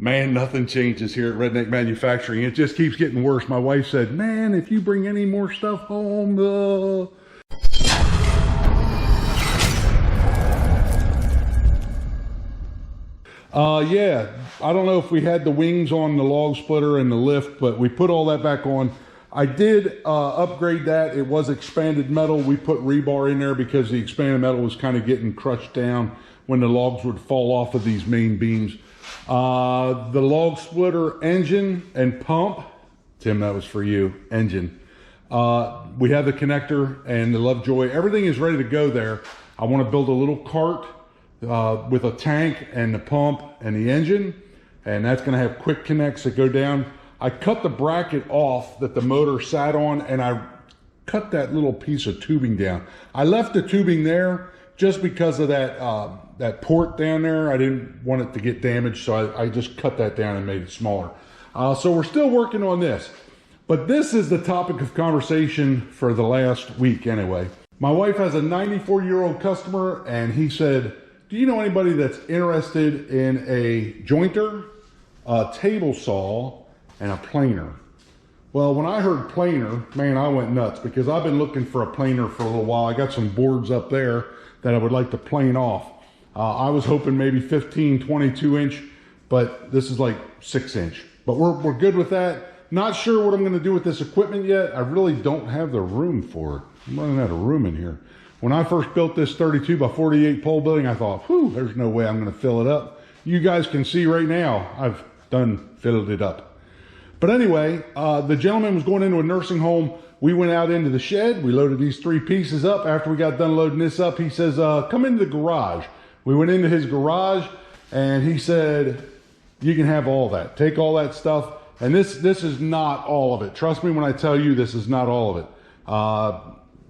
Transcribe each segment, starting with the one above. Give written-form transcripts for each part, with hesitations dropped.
Man, nothing changes here at Redneck Manufacturing. It just keeps getting worse. My wife said, man, if you bring any more stuff home, yeah, I don't know if we had the wings on the log splitter and the lift, but we put all that back on. I did upgrade that. It was expanded metal. We put rebar in there because the expanded metal was kind of getting crushed down when the logs would fall off of these main beams. The log splitter engine and pump, Tim, that was for you, engine. We have the connector and the Lovejoy. Everything is ready to go there. I want to build a little cart with a tank and the pump and the engine, and that's going to have quick connects that go down. I cut the bracket off that the motor sat on, and I cut that little piece of tubing down. I left the tubing there just because of that that port down there. I didn't want it to get damaged, so I just cut that down and made it smaller. So we're still working on this, but this is the topic of conversation for the last week anyway. My wife has a 94-year-old customer, and he said, do you know anybody that's interested in a jointer, a table saw, and a planer? Well, when I heard planer, man, I went nuts because I've been looking for a planer for a little while. I got some boards up there that I would like to plane off. I was hoping maybe 15, 22 inch, but this is like 6 inch. But we're good with that. Not sure what I'm gonna do with this equipment yet. I really don't have the room for it. I'm running out of room in here. When I first built this 32 by 48 pole building, I thought, whew, there's no way I'm gonna fill it up. You guys can see right now, I've filled it up. But anyway, the gentleman was going into a nursing home. We went out into the shed. We loaded these 3 pieces up. After we got done loading this up, he says, come into the garage. We went into his garage, and he said, you can have all that. Take all that stuff. And this is not all of it. Trust me when I tell you this is not all of it.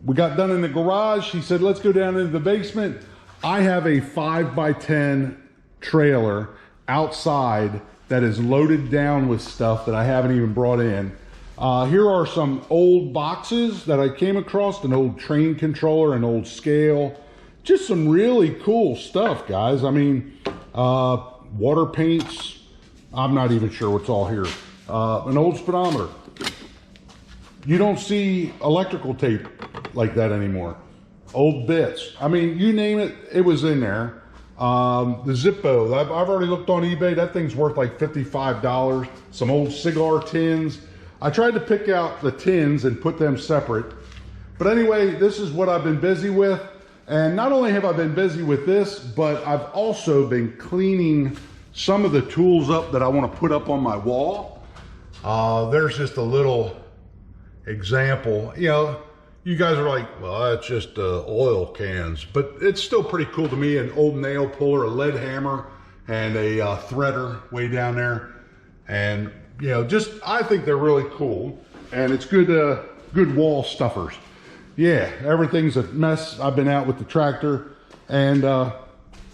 We got done in the garage. He said, let's go down into the basement. I have a 5x10 trailer outside that is loaded down with stuff that I haven't even brought in. Here are some old boxes that I came across, an old train controller, an old scale, just some really cool stuff, guys. I mean, water paints, I'm not even sure what's all here. An old speedometer. You don't see electrical tape like that anymore. Old bits. I mean, you name it, it was in there. The Zippo, I've already looked on eBay. That thing's worth like $55. Some old cigar tins. I tried to pick out the tins and put them separate. But anyway, this is what I've been busy with. And not only have I been busy with this, but I've also been cleaning some of the tools up that I want to put up on my wall. There's just a little example. You know, you guys are like, well, that's just oil cans, but it's still pretty cool to me. An old nail puller, a lead hammer, and a threader way down there. And, you know, just, I think they're really cool. And it's good, good wall stuffers. Yeah, everything's a mess. I've been out with the tractor. And,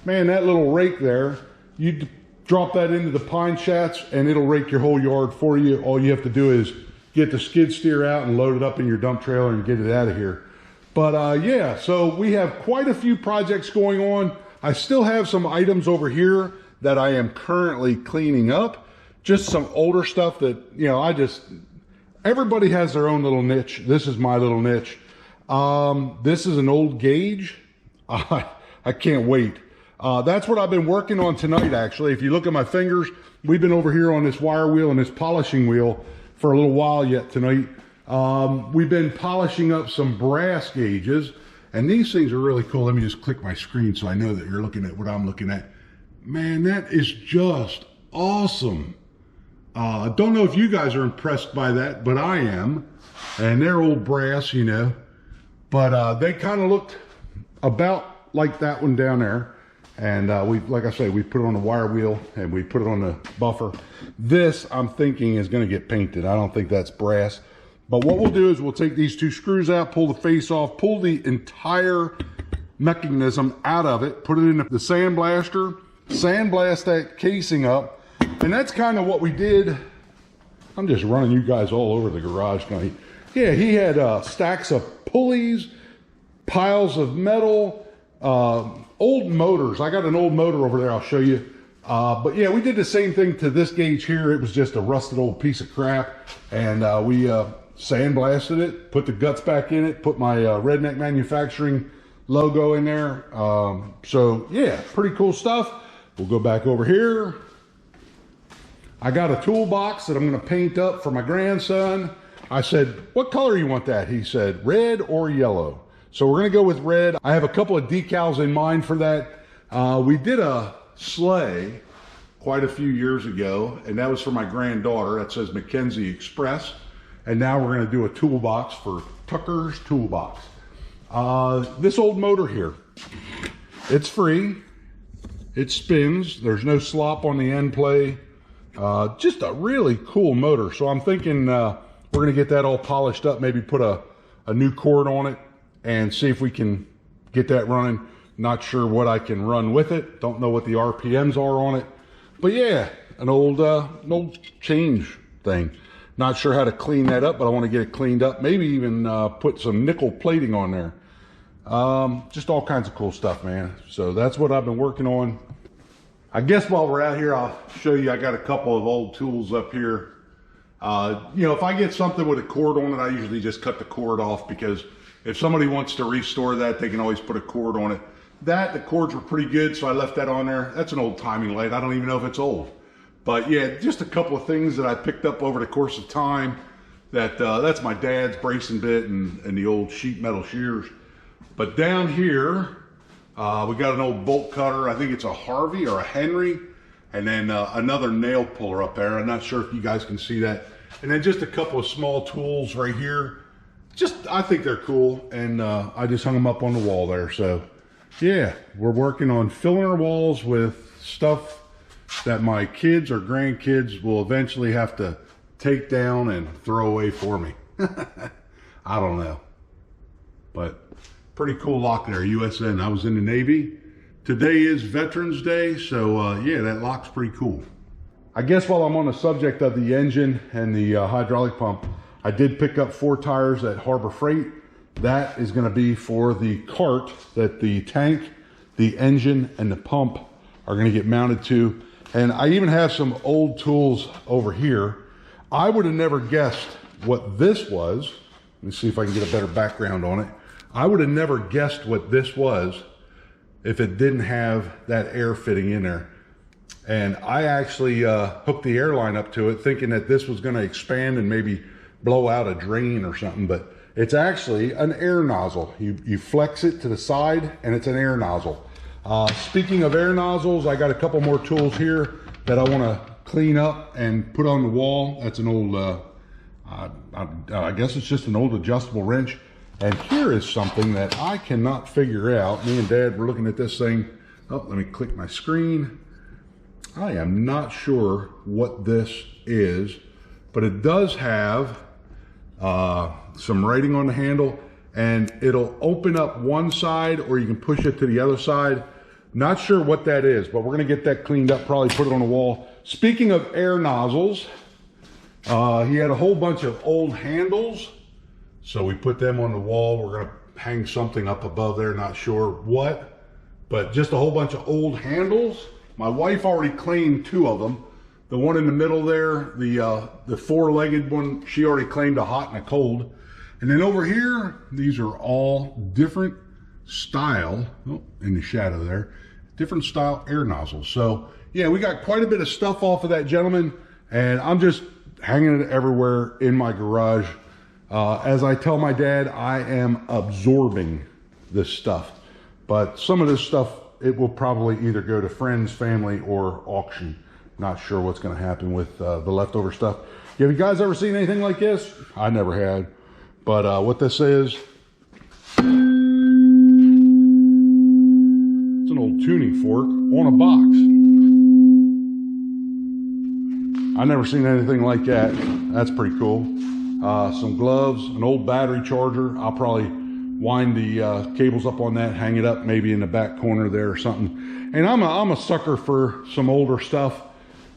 man, that little rake there, you drop that into the pine chats and it'll rake your whole yard for you. All you have to do is get the skid steer out and load it up in your dump trailer and get it out of here. But yeah, so we have quite a few projects going on. I still have some items over here that I am currently cleaning up. Just some older stuff that, you know, everybody has their own little niche. This is my little niche. This is an old gauge. I can't wait. That's what I've been working on tonight, actually. If you look at my fingers, we've been over here on this wire wheel and this polishing wheel for a little while yet tonight. We've been polishing up some brass gauges, and these things are really cool. Let me just click my screen so I know that you're looking at what I'm looking at. Man, that is just awesome. I don't know if you guys are impressed by that, but I am. And they're old brass, you know. But they kind of looked about like that one down there. And like I say, we put it on the wire wheel and we put it on the buffer. This, I'm thinking, is going to get painted. I don't think that's brass. But what we'll do is we'll take these 2 screws out, pull the face off, pull the entire mechanism out of it, put it in the sandblaster, sandblast that casing up. And that's kind of what we did. I'm just running you guys all over the garage tonight. Yeah, he had stacks of pulleys, piles of metal, old motors. I got an old motor over there I'll show you. But yeah, we did the same thing to this gauge here. It was just a rusted old piece of crap, and we sandblasted it, put the guts back in it, put my Redneck Manufacturing logo in there. So yeah, pretty cool stuff. We'll go back over here. I got a toolbox that I'm going to paint up for my grandson. I said, what color you want that? He said, red or yellow. So we're going to go with red. I have a couple of decals in mind for that. We did a sleigh quite a few years ago, and that was for my granddaughter. That says Mackenzie Express. And now we're going to do a toolbox for Tucker's Toolbox. This old motor here, it's free. It spins. There's no slop on the end play. Just a really cool motor. So I'm thinking we're going to get that all polished up, maybe put a new cord on it and see if we can get that running. Not sure what I can run with it. Don't know what the RPMs are on it. But yeah, an old change thing. Not sure how to clean that up, but I want to get it cleaned up. Maybe even put some nickel plating on there. Just all kinds of cool stuff, man. So that's what I've been working on. I guess while we're out here, I'll show you, I got a couple of old tools up here. You know, if I get something with a cord on it, I usually just cut the cord off, because if somebody wants to restore that, they can always put a cord on it. The cords were pretty good, so I left that on there. That's an old timing lathe. I don't even know if it's old. But yeah, just a couple of things that I picked up over the course of time. That's my dad's bracing bit and the old sheet metal shears. But down here, we got an old bolt cutter. I think it's a Harvey or a Henry. And then another nail puller up there. I'm not sure if you guys can see that. And then just a couple of small tools right here. I think they're cool. And I just hung them up on the wall there. So yeah, we're working on filling our walls with stuff that my kids or grandkids will eventually have to take down and throw away for me. I don't know. But pretty cool lock there, USN. I was in the Navy. Today is Veterans Day, so yeah, that lock's pretty cool. I guess while I'm on the subject of the engine and the hydraulic pump, I did pick up 4 tires at Harbor Freight. That is going to be for the cart that the tank, the engine, and the pump are going to get mounted to. And I even have some old tools over here. I would have never guessed what this was. Let me see if I can get a better background on it. I would have never guessed what this was if it didn't have that air fitting in there. And I actually hooked the airline up to it thinking that this was going to expand and maybe blow out a drain or something, but it's actually an air nozzle. You flex it to the side and it's an air nozzle. Speaking of air nozzles, I got a couple more tools here that I want to clean up and put on the wall. That's an old, I guess it's just an old adjustable wrench. And here is something that I cannot figure out. Me and Dad were looking at this thing. Oh, let me click my screen. I am not sure what this is, but it does have some writing on the handle, and it'll open up one side or you can push it to the other side. Not sure what that is, but we're going to get that cleaned up, probably put it on the wall. Speaking of air nozzles, he had a whole bunch of old handles, so we put them on the wall. We're going to hang something up above there, not sure what, but just a whole bunch of old handles. My wife already claimed 2 of them. The one in the middle there, the 4-legged one, she already claimed a hot and a cold. And then over here, these are all different style, oh, in the shadow there, different style air nozzles. So yeah, we got quite a bit of stuff off of that gentleman, and I'm just hanging it everywhere in my garage. As I tell my dad, I am absorbing this stuff. But some of this stuff, it will probably either go to friends, family, or auction. Not sure what's going to happen with the leftover stuff. Have you guys ever seen anything like this? I never had. But what this is, it's an old tuning fork on a box. I never seen anything like that. That's pretty cool. Some gloves, an old battery charger. I'll probably wind the cables up on that, hang it up maybe in the back corner there or something. And I'm a sucker for some older stuff.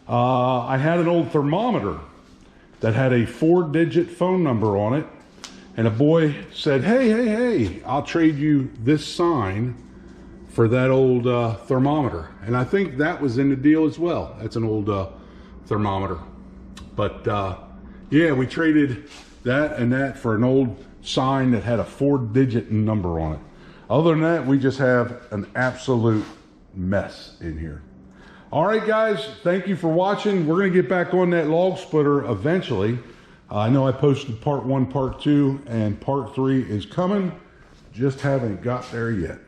I had an old thermometer that had a 4-digit phone number on it, and a boy said, hey, I'll trade you this sign for that old thermometer. And I think that was in the deal as well. That's an old thermometer. But yeah, we traded that and that for an old sign that had a 4-digit number on it. Other than that, we just have an absolute mess in here. All right, guys, thank you for watching. We're going to get back on that log splitter eventually. I know I posted part 1, part 2, and part 3 is coming. Just haven't got there yet.